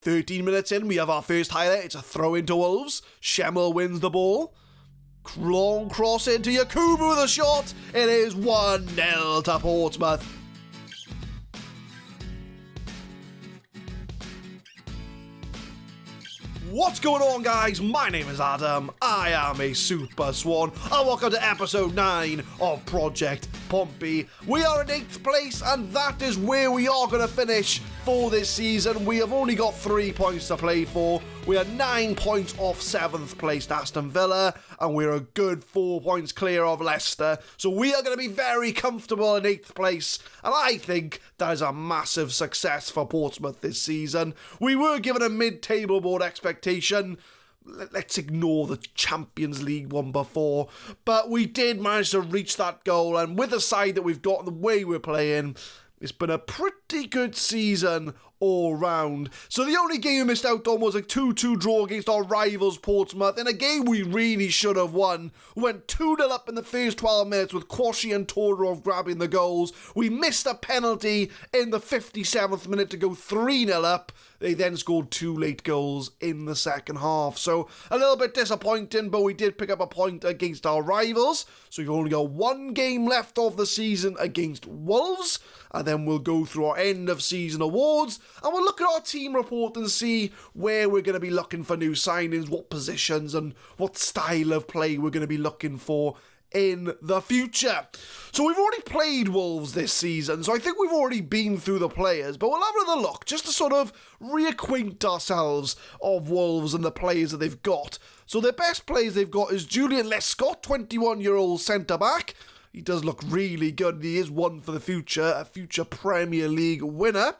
13 minutes in, we have our first highlight. It's a throw into Wolves. Schemmel wins the ball. Long cross into Yakubu with a shot. It is 1-0 to Portsmouth. What's going on, guys? My name is Adam. I am a Super Swan, and welcome to episode 9 of Project Pompey. We are in 8th place, and that is where we are going to finish for this season. We have only got 3 points to play for. We are 9 points off 7th place Aston Villa, and we're a good 4 points clear of Leicester. So we are going to be very comfortable in 8th place, and I think that is a massive success for Portsmouth this season. We were given a mid-table board expectation. Let's ignore the Champions League one before, but we did manage to reach that goal, and with the side that we've got and the way we're playing, it's been a pretty good season all round. So the only game we missed out on was a 2-2 draw against our rivals Portsmouth, in a game we really should have won. We went 2-0 up in the first 12 minutes with Kwasi and Todorov grabbing the goals. We missed a penalty in the 57th minute to go 3-0 up. They then scored 2 late goals in the second half. So a little bit disappointing, but we did pick up a point against our rivals. So we've only got 1 game left of the season against Wolves. And then we'll go through our end of season awards. And we'll look at our team report and see where we're going to be looking for new signings, what positions and what style of play we're going to be looking for in the future. So we've already played Wolves this season, so I think we've already been through the players, but we'll have another look just to sort of reacquaint ourselves of Wolves and the players that they've got. So their best players they've got is Julian Lescott, 21-year-old centre-back. He does look really good. He is one for the future, a future Premier League winner.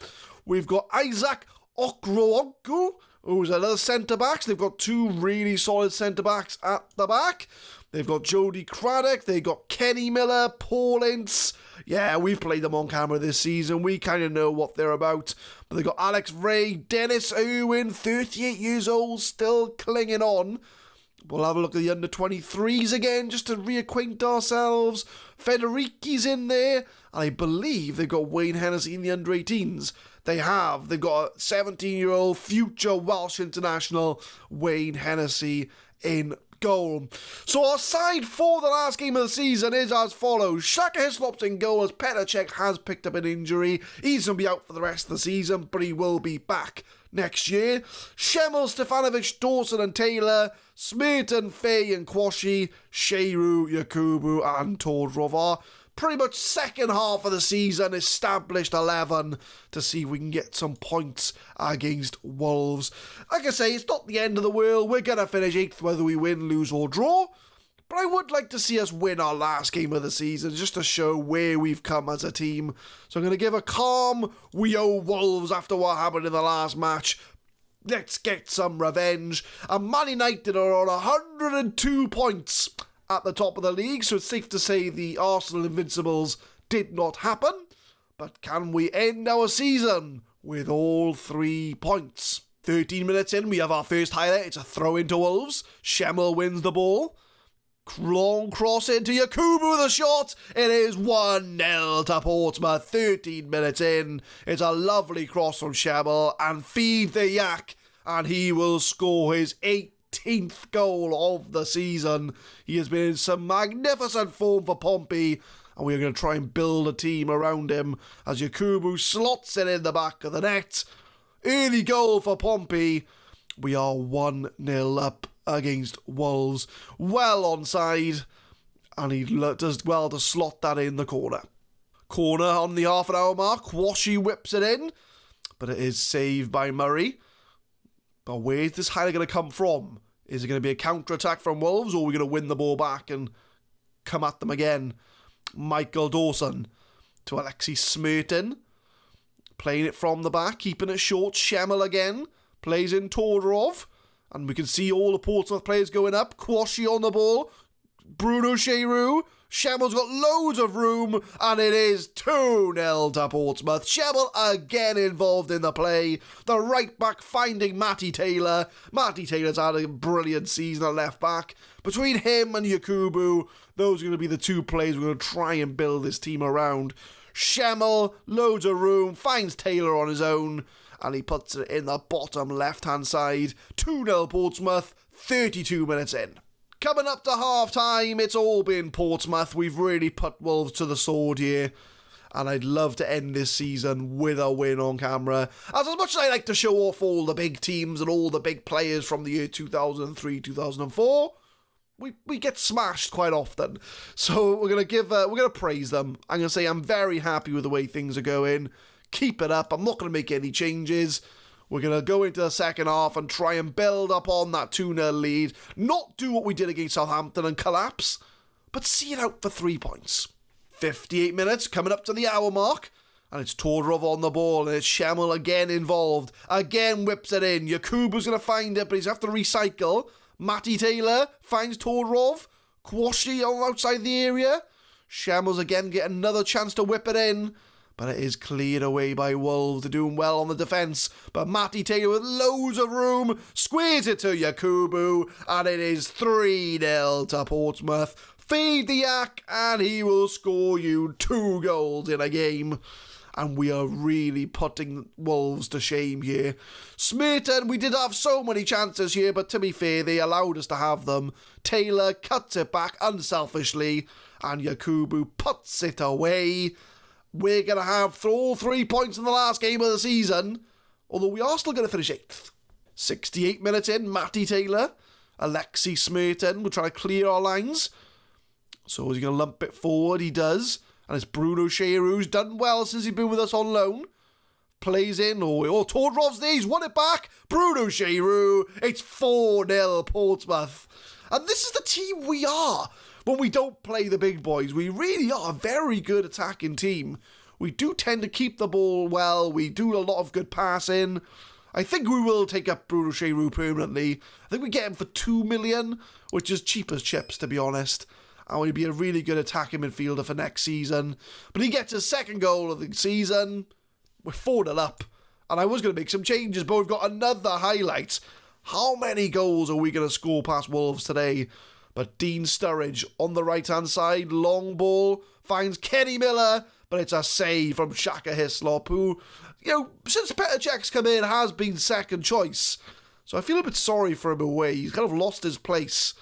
We've got Isaac Okroogwu, who's another centre-back. So they've got 2 really solid centre-backs at the back. They've got Jody Craddock, they've got Kenny Miller, Paul Ince. Yeah, we've played them on camera this season. We kind of know what they're about. But they've got Alex Ray, Dennis Irwin, 38 years old, still clinging on. We'll have a look at the under-23s again, just to reacquaint ourselves. Federici's in there. And I believe they've got Wayne Hennessy in the under-18s. They've got a 17-year-old future Welsh international, Wayne Hennessy, in goal. So our side for the last game of the season is as follows. Shaka Hislop's in goal as Petr Cech has picked up an injury. He's going to be out for the rest of the season, but he will be back next year. Schemmel, Stefanovic, Dawson and Taylor, Smerton, Fay and Kwasi, Sheru, Yakubu and Todorov are pretty much second half of the season established 11 to see if we can get some points against Wolves. Like I say, it's not the end of the world. We're going to finish 8th whether we win, lose or draw. But I would like to see us win our last game of the season just to show where we've come as a team. So I'm going to give a calm, we owe Wolves after what happened in the last match. Let's get some revenge. And Man United are on 102 points at the top of the league, so it's safe to say the Arsenal Invincibles did not happen. But can we end our season with all 3 points? 13 minutes in, we have our first highlight. It's a throw into Wolves. Schemmel wins the ball. Long cross into Yakubu with a shot. It is 1-0 to Portsmouth. 13 minutes in. It's a lovely cross from Schemmel, and feed the yak, and he will score his 18th goal of the season. He has been in some magnificent form for Pompey, and we're going to try and build a team around him as Yakubu slots it in the back of the net. Early goal for Pompey. We are 1-0 up against Wolves. Well onside, and he does well to slot that in the corner. Corner on the half an hour mark. Kwasi whips it in, but it is saved by Murray. But where's this highlight going to come from? Is it going to be a counter-attack from Wolves, or are we going to win the ball back and come at them again? Michael Dawson to Alexis Smerton. Playing it from the back, keeping it short. Schemmel again. Plays in Todorov. And we can see all the Portsmouth players going up. Kwasi on the ball. Bruno Sheru. Schemmel's got loads of room, and it is 2-0 to Portsmouth. Schemmel again involved in the play. The right back finding Matty Taylor. Matty Taylor's had a brilliant season at left back. Between him and Yakubu, those are going to be the 2 players we're going to try and build this team around. Schemmel, loads of room, finds Taylor on his own, and he puts it in the bottom left-hand side. 2-0 Portsmouth, 32 minutes in. Coming up to half-time, it's all been Portsmouth. We've really put Wolves to the sword here, and I'd love to end this season with a win on camera. As much as I like to show off all the big teams and all the big players from the year 2003, 2004, we get smashed quite often. So we're gonna praise them. I'm gonna say I'm very happy with the way things are going. Keep it up. I'm not gonna make any changes. We're going to go into the second half and try and build up on that 2-0 lead. Not do what we did against Southampton and collapse, but see it out for 3 points. 58 minutes, coming up to the hour mark. And it's Todorov on the ball, and it's Schemmel again involved. Again whips it in. Yakubu's going to find it, but he's going to have to recycle. Matty Taylor finds Todorov. Quashi on outside the area. Schemmel's again get another chance to whip it in. But it is cleared away by Wolves. They're doing well on the defence. But Matty Taylor with loads of room squares it to Yakubu. And it is 3-0 to Portsmouth. Feed the yak and he will score you 2 goals in a game. And we are really putting Wolves to shame here. Smearton, we did have so many chances here, but to be fair, they allowed us to have them. Taylor cuts it back unselfishly. And Yakubu puts it away. We're going to have all 3 points in the last game of the season, although we are still going to finish 8th. 68 minutes in, Matty Taylor, Alexi Smearton, we're trying to clear our lines. So is he going to lump it forward? He does. And it's Bruno Shearer, who's done well since he's been with us on loan. Plays in, Todorov's there, he's won it back. Bruno Shearer, it's 4-0 Portsmouth. And this is the team we are. When we don't play the big boys, we really are a very good attacking team. We do tend to keep the ball well. We do a lot of good passing. I think we will take up Bruno Shearer permanently. I think we get him for 2 million, which is cheap as chips, to be honest. And he'll be a really good attacking midfielder for next season. But he gets his second goal of the season. We're 4-0 up. And I was going to make some changes, but we've got another highlight. How many goals are we going to score past Wolves today? But Dean Sturridge on the right-hand side, long ball, finds Kenny Miller, but it's a save from Shaka Hislop, who, since Petr Cech's come in, has been second choice. So I feel a bit sorry for him away. He's kind of lost his place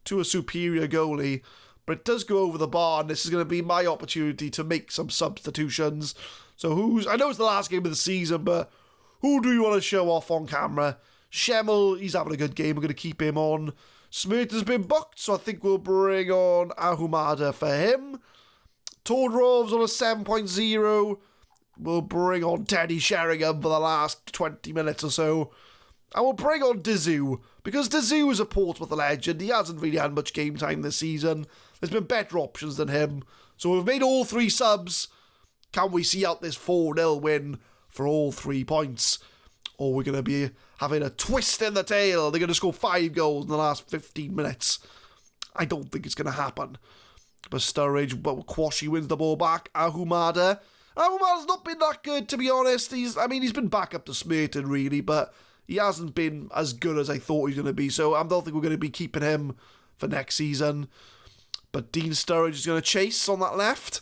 to a superior goalie, but it does go over the bar, and this is going to be my opportunity to make some substitutions. So I know it's the last game of the season, but who do you want to show off on camera? Schemmel, he's having a good game, we're going to keep him on. Smearton's been booked, so I think we'll bring on Ahumada for him. Todorov's on a 7.0. We'll bring on Teddy Sheringham for the last 20 minutes or so. And we'll bring on Dizu, because Dizu is a Portsmouth legend. He hasn't really had much game time this season. There's been better options than him. So we've made all 3 subs. Can we see out this 4-0 win for all 3 points? Or we're going to be having a twist in the tail. They're going to score 5 goals in the last 15 minutes. I don't think it's going to happen. But Sturridge, but Quashi wins the ball back. Ahumada's not been that good, to be honest. He's been back up to Smearton, really, but he hasn't been as good as I thought he was going to be. So I don't think we're going to be keeping him for next season. But Dean Sturridge is going to chase on that left.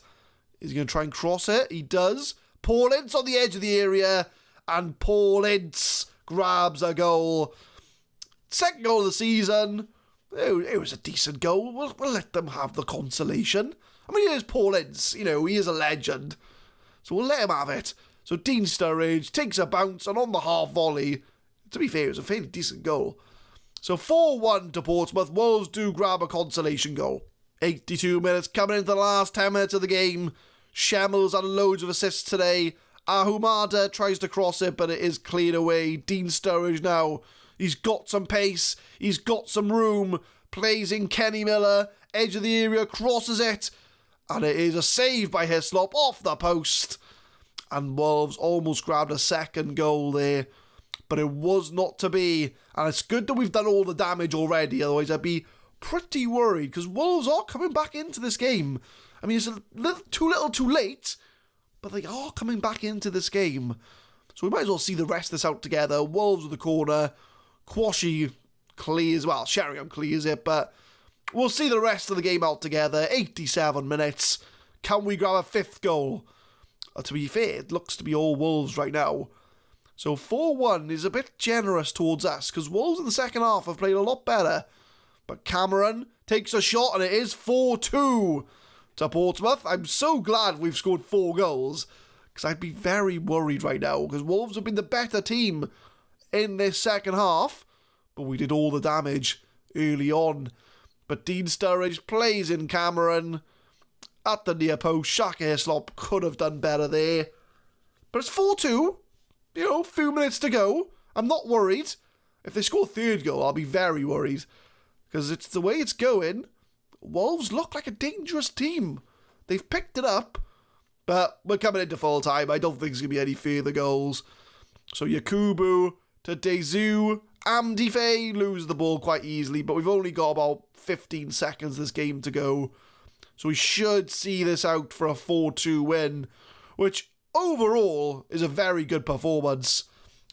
He's going to try and cross it. He does. Paul Ince on the edge of the area. And Paul Ince grabs a goal. Second goal of the season. It was a decent goal. We'll let them have the consolation. I mean, here's Paul Ince. He is a legend. So we'll let him have it. So Dean Sturridge takes a bounce, and on the half volley, to be fair, it was a fairly decent goal. So 4-1 to Portsmouth. Wolves do grab a consolation goal. 82 minutes coming into the last 10 minutes of the game. Schemmel's had loads of assists today. Ahumada tries to cross it, but it is cleared away. Dean Sturridge now. He's got some pace. He's got some room. Plays in Kenny Miller. Edge of the area. Crosses it. And it is a save by Hislop off the post. And Wolves almost grabbed a second goal there. But it was not to be. And it's good that we've done all the damage already. Otherwise, I'd be pretty worried. Because Wolves are coming back into this game. I mean, it's a little too late. But they are coming back into this game. So we might as well see the rest of this out together. Wolves with the corner. Quashi clears, well, Sheringham clears it, but we'll see the rest of the game out together. 87 minutes. Can we grab a 5th goal? To be fair, it looks to be all Wolves right now. So 4-1 is a bit generous towards us because Wolves in the second half have played a lot better. But Cameron takes a shot and it is 4-2 to Portsmouth. I'm so glad we've scored 4 goals because I'd be very worried right now because Wolves have been the better team in this second half. But we did all the damage early on. But Dean Sturridge plays in Cameron at the near post. Shaka Hislop could have done better there. But it's 4-2. You know, few minutes to go. I'm not worried. If they score a third goal, I'll be very worried. Because it's the way it's going. Wolves look like a dangerous team. They've picked it up. But we're coming into full time. I don't think there's going to be any further goals. So Yakubu to Dezu. Amdife lose the ball quite easily. But we've only got about 15 seconds this game to go. So we should see this out for a 4-2 win. Which overall is a very good performance.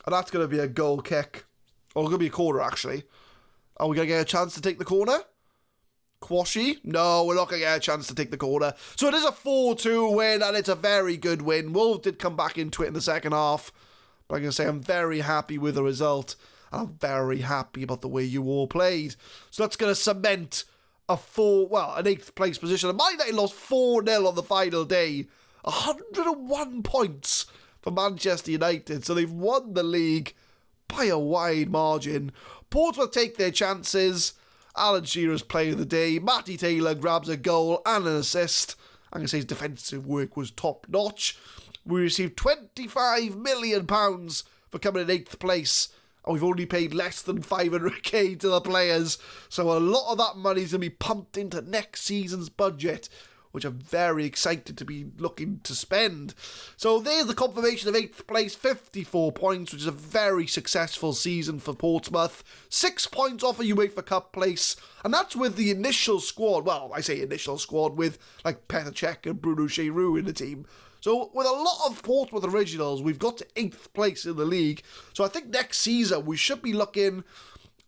And that's going to be a goal kick. Or it's going to be a corner, actually. Are we going to get a chance to take the corner? Quashi? No, we're not going to get a chance to take the corner. So it is a 4-2 win, and it's a very good win. Wolves did come back into it in the second half. But I'm going to say I'm very happy with the result. And I'm very happy about the way you all played. So that's going to cement an 8th place position. And Man United lost 4-0 on the final day. 101 points for Manchester United. So they've won the league by a wide margin. Portsmouth take their chances. Alan Shearer's player of the day. Matty Taylor grabs a goal and an assist. I'm going to say his defensive work was top notch. We received £25 million for coming in 8th place. And we've only paid less than 500k to the players. So a lot of that money is going to be pumped into next season's budget, which I'm very excited to be looking to spend. So there's the confirmation of 8th place, 54 points, which is a very successful season for Portsmouth. 6 points off a UEFA Cup place, and that's with the initial squad. Well, I say initial squad with like Petr Cech and Bruno Cheroux in the team. So with a lot of Portsmouth originals, we've got to 8th place in the league. So I think next season we should be looking,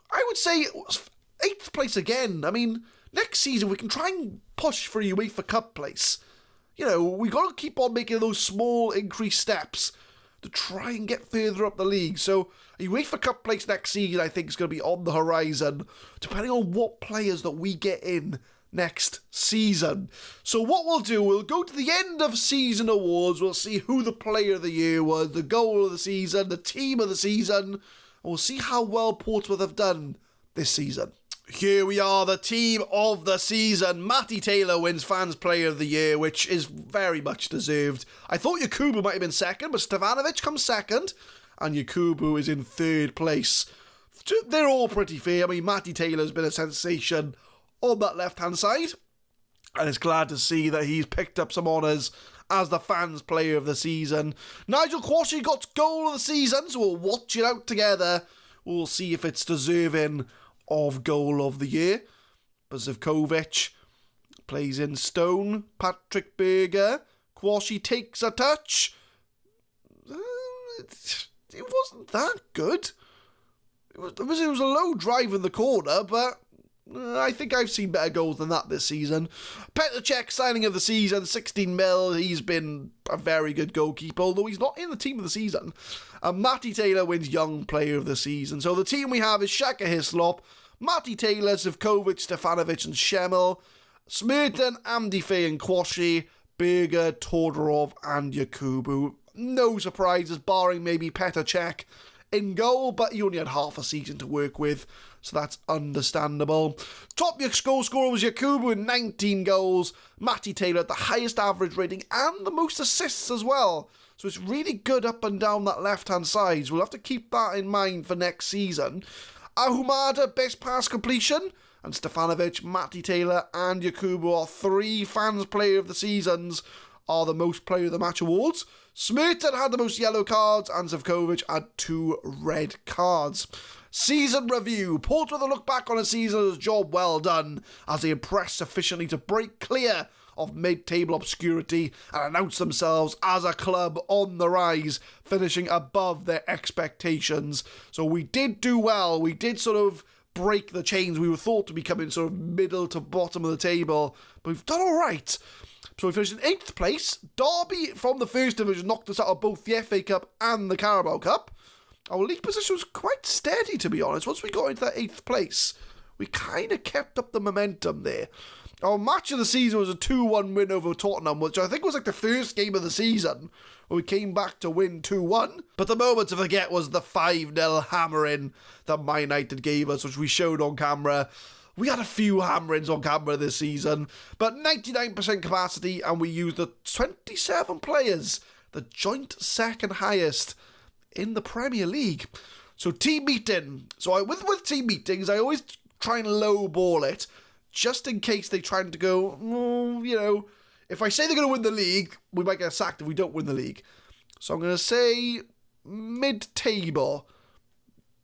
I would say, 8th place again. I mean, next season we can try and push for a UEFA Cup place. You know, we got to keep on making those small increased steps to try and get further up the league. So a UEFA Cup place next season, I think, is going to be on the horizon, depending on what players that we get in next season. So what we'll do, we'll go to the end of season awards. We'll see who the player of the year was, the goal of the season, the team of the season, and we'll see how well Portsmouth have done this season. Here we are, the team of the season. Matty Taylor wins Fans Player of the Year, which is very much deserved. I thought Yakubu might have been second, but Stefanovic comes second, and Yakubu is in 3rd place. They're all pretty fair. I mean, Matty Taylor's been a sensation on that left-hand side, and it's glad to see that he's picked up some honours as the Fans Player of the Season. Nigel Quashie got goal of the season, so we'll watch it out together. We'll see if it's deserving of goal of the year. Bazivkovic plays in stone. Patrick Berger. Quashie takes a touch. It wasn't that good. It was a low drive in the corner, but I think I've seen better goals than that this season. Petr Cech, signing of the season, 16 mil. He's been a very good goalkeeper, although he's not in the team of the season. And Matty Taylor wins Young Player of the Season. So the team we have is Shaka Hislop, Matty Taylor, Zivkovic, Stefanovic and Schemmel, Smirton, Amdife and Quashie, Berger, Todorov and Yakubu. No surprises, barring maybe Petr Cech in goal, but he only had half a season to work with, so that's understandable. Top goal scorer was Yakubu with 19 goals. Matty Taylor had the highest average rating and the most assists as well. So it's really good up and down that left-hand side. So we'll have to keep that in mind for next season. Ahumada, best pass completion. And Stefanovic, Matty Taylor and Yakubu are 3 Fans Player of the Seasons, are the most Player of the Match awards. Smirton had the most yellow cards and Zivkovic had 2 red cards. Season review. Portsmouth look back on a season as a job well done, as they impressed sufficiently to break clear of mid-table obscurity and announce themselves as a club on the rise, finishing above their expectations. So we did do well. We did sort of break the chains. We were thought to be coming sort of middle to bottom of the table, but we've done all right. So we finished in 8th place. Derby from the 1st Division knocked us out of both the FA Cup and the Carabao Cup. our league position was quite steady, to be honest. Once we got into that 8th place, we kind of kept up the momentum there. Our match of the season was a 2-1 win over Tottenham, which I think was like the first game of the season where we came back to win 2-1. But the moment to forget was the 5-0 hammering that Man United gave us, which we showed on camera. We had a few hammerings on camera this season, but 99% capacity, and we used the 27 players, the joint second highest in the Premier League. So team meeting. So with team meetings, I always try and lowball it, just in case they trying to go, if I say they're going to win the league, we might get sacked if we don't win the league. So I'm going to say mid-table.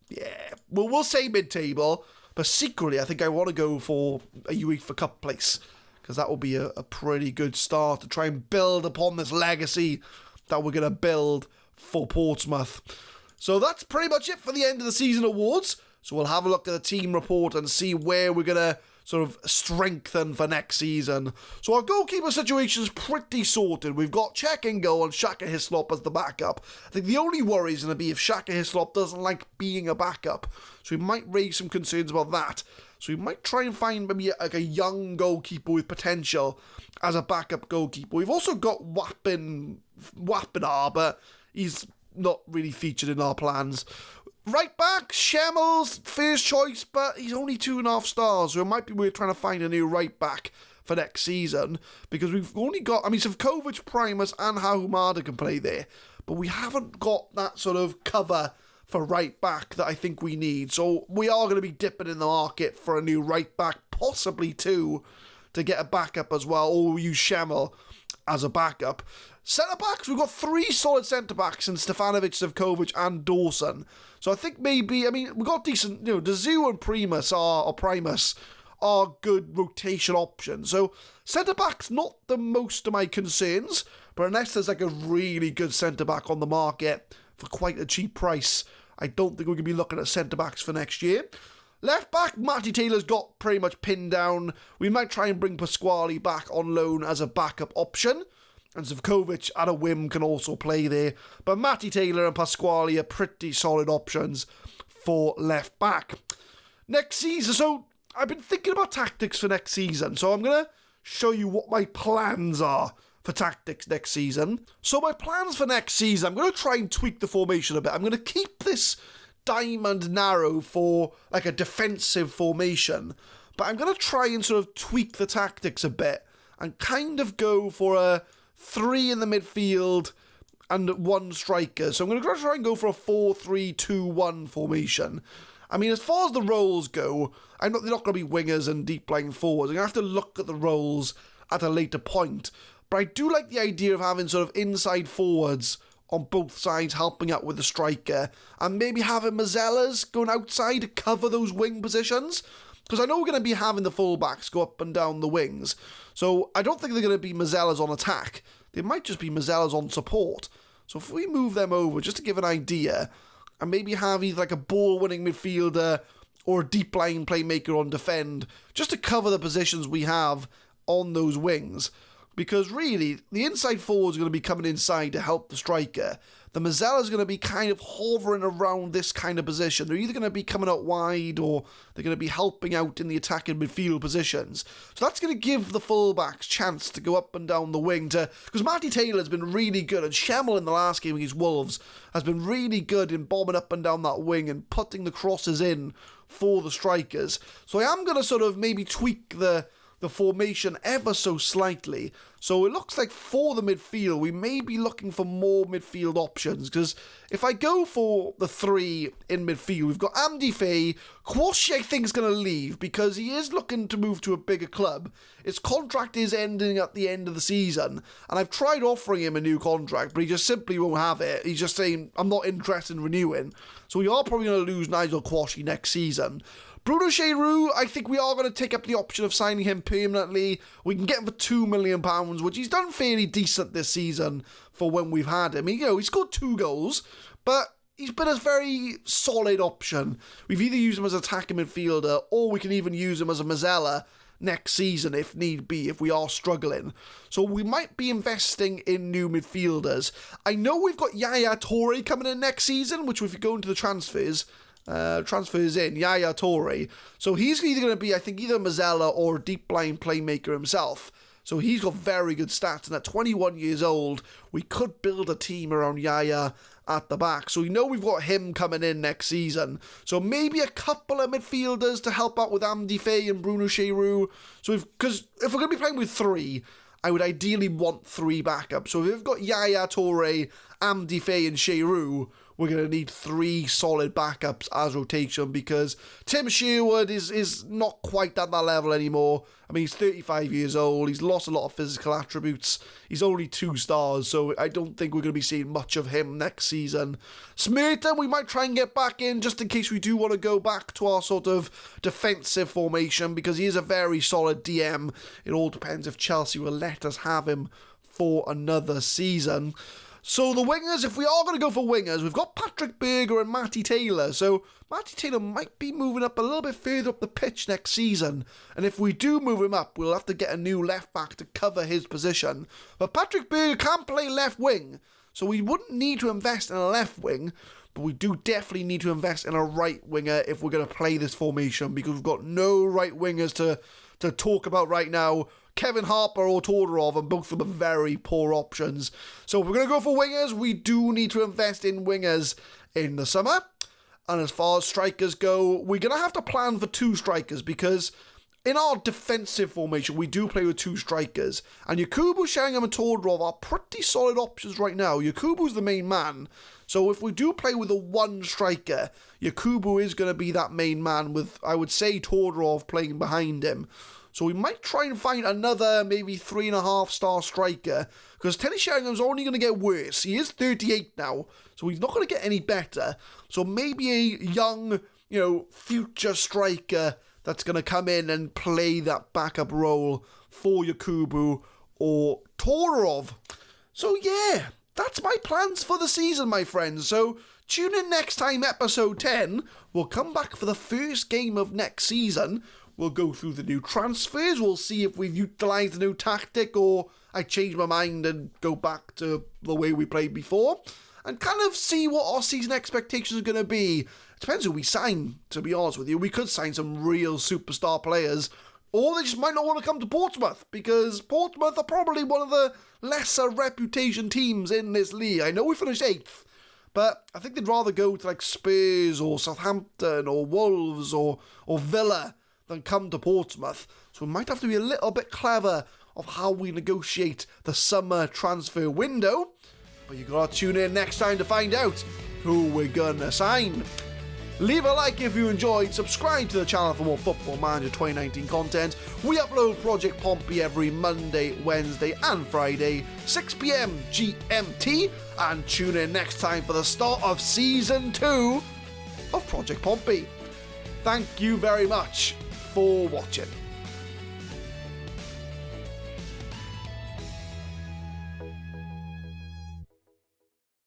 Yeah, well, we'll say mid-table, but secretly I think I want to go for a UEFA Cup place, because that will be a pretty good start to try and build upon this legacy that we're going to build for Portsmouth. So that's pretty much it for the end of the season awards. So we'll have a look at the team report and see where we're going to sort of strengthen for next season. So our goalkeeper situation is pretty sorted. We've got Cech in goal and Shaka Hislop as the backup. I think the only worry is going to be if Shaka Hislop doesn't like being a backup. So we might raise some concerns about that. So we might try and find maybe like a young goalkeeper with potential as a backup goalkeeper. We've also got Wapinar, but he's not really featured in our plans. Right back, Schemmel's first choice, but he's only 2.5 stars, so it might be worth trying to find a new right back for next season, because we've only got, Sivkovic, Primus and Haumada can play there, but we haven't got that sort of cover for right back that I think we need, so we are going to be dipping in the market for a new right back, possibly two, to get a backup as well, or we'll use Schemmel as a backup. Centre-backs, we've got 3 solid centre-backs in Stefanovic, Zivkovic and Dawson. So I think maybe, we've got decent, Dazu and Primus are good rotation options. So centre-backs, not the most of my concerns, but unless there's like a really good centre-back on the market for quite a cheap price, I don't think we're going to be looking at centre-backs for next year. Left back, Matty Taylor's got pretty much pinned down. We might try and bring Pasquale back on loan as a backup option. And Zivkovic at a whim can also play there. But Matty Taylor and Pasquale are pretty solid options for left back. Next season, so I've been thinking about tactics for next season. So I'm going to show you what my plans are for tactics next season. So my plans for next season, I'm going to try and tweak the formation a bit. I'm going to keep this diamond narrow for like a defensive formation. But I'm going to try and sort of tweak the tactics a bit and kind of go for a 3 in the midfield and 1 striker. So I'm going to try and go for a 4-3-2-1 formation. As far as the roles go, they're not going to be wingers and deep lying forwards. I'm going to have to look at the roles at a later point. But I do like the idea of having sort of inside forwards on both sides helping out with the striker, and maybe having Mazzellas going outside to cover those wing positions. Because I know we're going to be having the fullbacks go up and down the wings. So I don't think they're going to be Mazzellas on attack. They might just be Mazzellas on support. So if we move them over, just to give an idea, and maybe have either like a ball-winning midfielder or a deep-line playmaker on defend, just to cover the positions we have on those wings. Because really, the inside forwards are going to be coming inside to help the striker. The Mazzella is going to be kind of hovering around this kind of position. They're either going to be coming out wide or they're going to be helping out in the attacking midfield positions. So that's going to give the fullbacks chance to go up and down the wing. Because Matty Taylor has been really good, and Schemmel in the last game against Wolves has been really good in bombing up and down that wing and putting the crosses in for the strikers. So I am going to sort of maybe tweak the formation ever so slightly. So it looks like for the midfield, we may be looking for more midfield options, because if I go for the 3 in midfield, we've got Amdi Faye. Quashi, I think, is going to leave because he is looking to move to a bigger club. His contract is ending at the end of the season, and I've tried offering him a new contract, but he just simply won't have it. He's just saying, I'm not interested in renewing. So we are probably going to lose Nigel Quashi next season. Bruno Cheyrou, I think we are going to take up the option of signing him permanently. We can get him for £2 million, which he's done fairly decent this season for when we've had him. He scored 2 goals, but he's been a very solid option. We've either used him as an attacking midfielder, or we can even use him as a Mazzella next season if need be, if we are struggling. So we might be investing in new midfielders. I know we've got Yaya Toure coming in next season, which if you go into the transfers in, Yaya Toure. So he's either going to be, I think, either Mazzella or a deep line playmaker himself. So he's got very good stats, and at 21 years old, we could build a team around Yaya at the back. So we know we've got him coming in next season. So maybe a couple of midfielders to help out with Amdi Faye and Bruno Cheroux. So because if we're going to be playing with three, I would ideally want three backups. So if we've got Yaya Toure, Amdi Faye and Cheroux, we're going to need three solid backups as rotation, because Tim Sherwood is not quite at that level anymore. I mean, he's 35 years old. He's lost a lot of physical attributes. He's only 2 stars, so I don't think we're going to be seeing much of him next season. Smerton, we might try and get back in just in case we do want to go back to our sort of defensive formation, because he is a very solid DM. It all depends if Chelsea will let us have him for another season. So the wingers, if we are going to go for wingers, we've got Patrick Berger and Matty Taylor. So Matty Taylor might be moving up a little bit further up the pitch next season. And if we do move him up, we'll have to get a new left back to cover his position. But Patrick Berger can play left wing, so we wouldn't need to invest in a left wing. But we do definitely need to invest in a right winger if we're going to play this formation, because we've got no right wingers to talk about right now. Kevin Harper or Todorov, and both of them are very poor options. So if we're going to go for wingers, we do need to invest in wingers in the summer. And as far as strikers go, we're going to have to plan for 2 strikers, because in our defensive formation, we do play with 2 strikers. And Yakubu, Sheringham and Todorov are pretty solid options right now. Yakubu's the main man. So if we do play with a 1 striker, Yakubu is going to be that main man with, I would say, Todorov playing behind him. So we might try and find another maybe 3.5-star striker, because Teddy Sheringham's only going to get worse. He is 38 now, so he's not going to get any better. So maybe a young, future striker that's going to come in and play that backup role for Yakubu or Todorov. So yeah, that's my plans for the season, my friends. So tune in next time, episode 10. We'll come back for the first game of next season. We'll go through the new transfers. We'll see if we've utilised a new tactic, or I change my mind and go back to the way we played before, and kind of see what our season expectations are going to be. It depends who we sign, to be honest with you. We could sign some real superstar players, or they just might not want to come to Portsmouth, because Portsmouth are probably one of the lesser reputation teams in this league. I know we finished 8th, but I think they'd rather go to like Spurs or Southampton or Wolves or Villa than come to Portsmouth. So we might have to be a little bit clever of how we negotiate the summer transfer window. But you gotta tune in next time to find out who we're gonna sign. Leave a like if you enjoyed, subscribe to the channel for more Football Manager 2019 content. We upload Project Pompey every Monday, Wednesday and Friday, 6 PM GMT, and tune in next time for the start of Season 2 of Project Pompey. Thank you very much for watching.